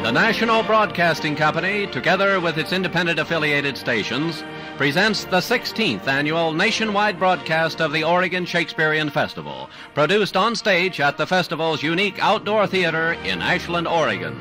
The National Broadcasting Company, together with its independent affiliated stations, presents the 16th annual nationwide broadcast of the Oregon Shakespearean Festival, produced on stage at the festival's unique outdoor theater in Ashland, Oregon.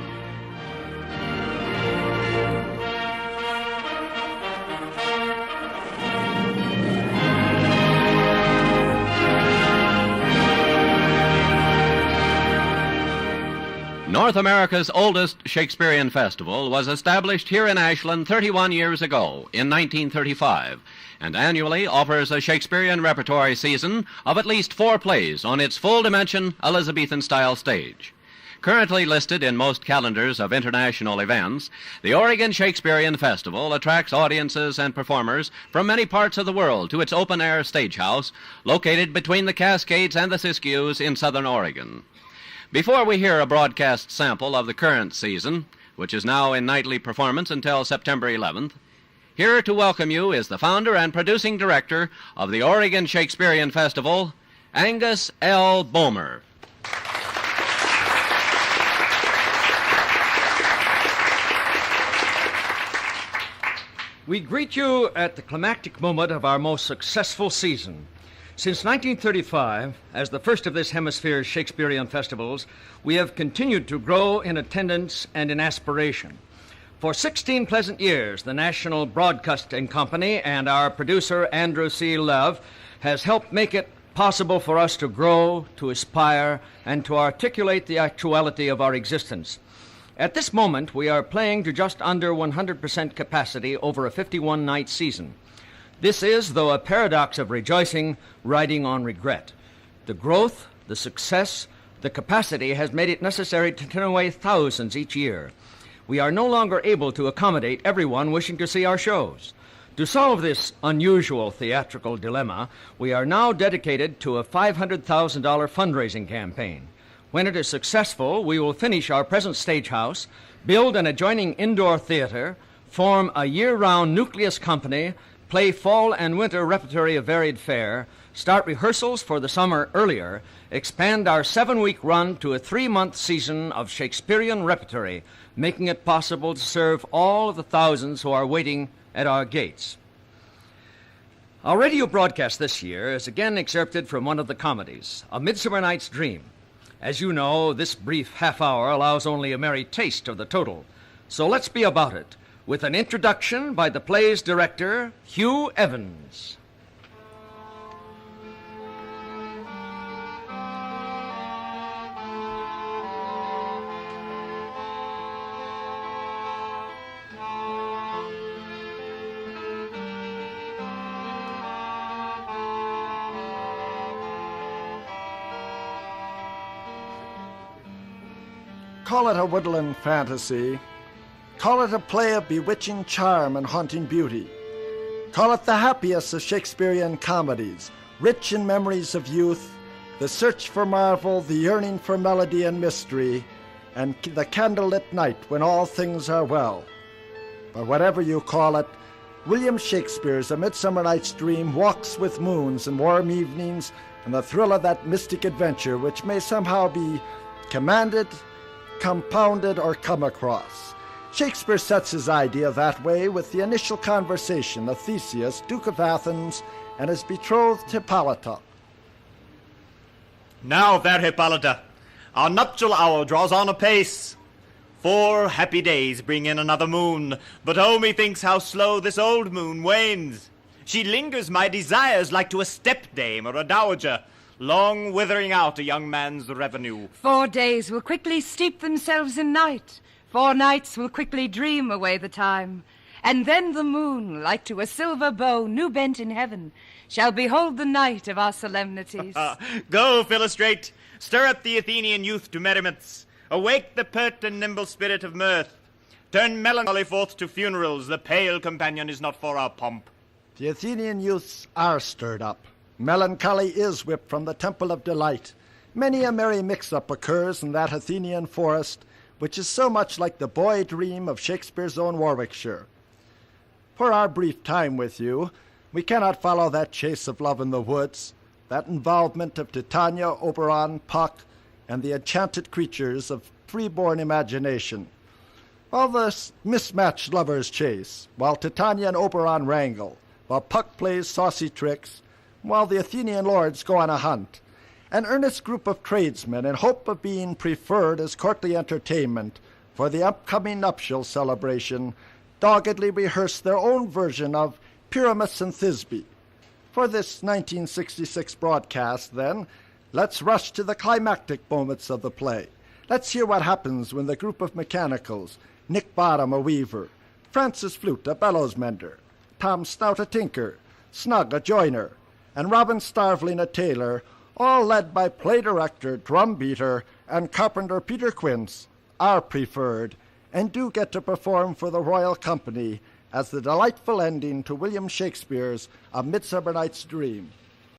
North America's oldest Shakespearean festival was established here in Ashland 31 years ago, in 1935, and annually offers a Shakespearean repertory season of at least 4 plays on its full-dimension Elizabethan-style stage. Currently listed in most calendars of international events, the Oregon Shakespearean Festival attracts audiences and performers from many parts of the world to its open-air stagehouse, located between the Cascades and the Siskiyous in southern Oregon. Before we hear a broadcast sample of the current season, which is now in nightly performance until September 11th, here to welcome you is the founder and producing director of the Oregon Shakespearean Festival, Angus L. Bowmer. We greet you at the climactic moment of our most successful season. Since 1935, as the first of this hemisphere's Shakespearean festivals, we have continued to grow in attendance and in aspiration. For 16 pleasant years, the National Broadcasting Company and our producer, Andrew C. Love, has helped make it possible for us to grow, to aspire, and to articulate the actuality of our existence. At this moment, we are playing to just under 100% capacity over a 51-night season. This is, though, a paradox of rejoicing riding on regret. The growth, the success, the capacity has made it necessary to turn away thousands each year. We are no longer able to accommodate everyone wishing to see our shows. To solve this unusual theatrical dilemma, we are now dedicated to a $500,000 fundraising campaign. When it is successful, we will finish our present stagehouse, build an adjoining indoor theater, form a year-round nucleus company, play fall and winter repertory of varied fare, start rehearsals for the summer earlier, expand our 7-week run to a 3-month season of Shakespearean repertory, making it possible to serve all of the thousands who are waiting at our gates. Our radio broadcast this year is again excerpted from one of the comedies, A Midsummer Night's Dream. As you know, this brief half hour allows only a merry taste of the total, so let's be about it, with an introduction by the play's director, Hugh Evans. Call it a woodland fantasy. Call it a play of bewitching charm and haunting beauty. Call it the happiest of Shakespearean comedies, rich in memories of youth, the search for marvel, the yearning for melody and mystery, and the candlelit night when all things are well. But whatever you call it, William Shakespeare's A Midsummer Night's Dream walks with moons and warm evenings and the thrill of that mystic adventure which may somehow be commanded, compounded, or come across. Shakespeare sets his idea that way with the initial conversation of Theseus, Duke of Athens, and his betrothed Hippolyta. Now, fair Hippolyta, our nuptial hour draws on apace. 4 happy days bring in another moon, but oh, methinks how slow this old moon wanes. She lingers my desires like to a stepdame or a dowager, long withering out a young man's revenue. 4 days will quickly steep themselves in night. 4 nights will quickly dream away the time. And then the moon, like to a silver bow new bent in heaven, shall behold the night of our solemnities. Go, Philostrate, stir up the Athenian youth to merriments. Awake the pert and nimble spirit of mirth. Turn melancholy forth to funerals, the pale companion is not for our pomp. The Athenian youths are stirred up. Melancholy is whipped from the temple of delight. Many a merry mix-up occurs in that Athenian forest, which is so much like the boy dream of Shakespeare's own Warwickshire. For our brief time with you, we cannot follow that chase of love in the woods, that involvement of Titania, Oberon, Puck, and the enchanted creatures of freeborn imagination. All this mismatched lovers chase, while Titania and Oberon wrangle, while Puck plays saucy tricks, while the Athenian lords go on a hunt. An earnest group of tradesmen, in hope of being preferred as courtly entertainment for the upcoming nuptial celebration, doggedly rehearse their own version of Pyramus and Thisbe. For this 1966 broadcast, then, let's rush to the climactic moments of the play. Let's hear what happens when the group of mechanicals, Nick Bottom, a weaver, Francis Flute, a bellows mender, Tom Stout, a tinker, Snug, a joiner, and Robin Starveling, a tailor, all led by play director, drum beater, and carpenter Peter Quince, are preferred, and do get to perform for the Royal Company as the delightful ending to William Shakespeare's A Midsummer Night's Dream.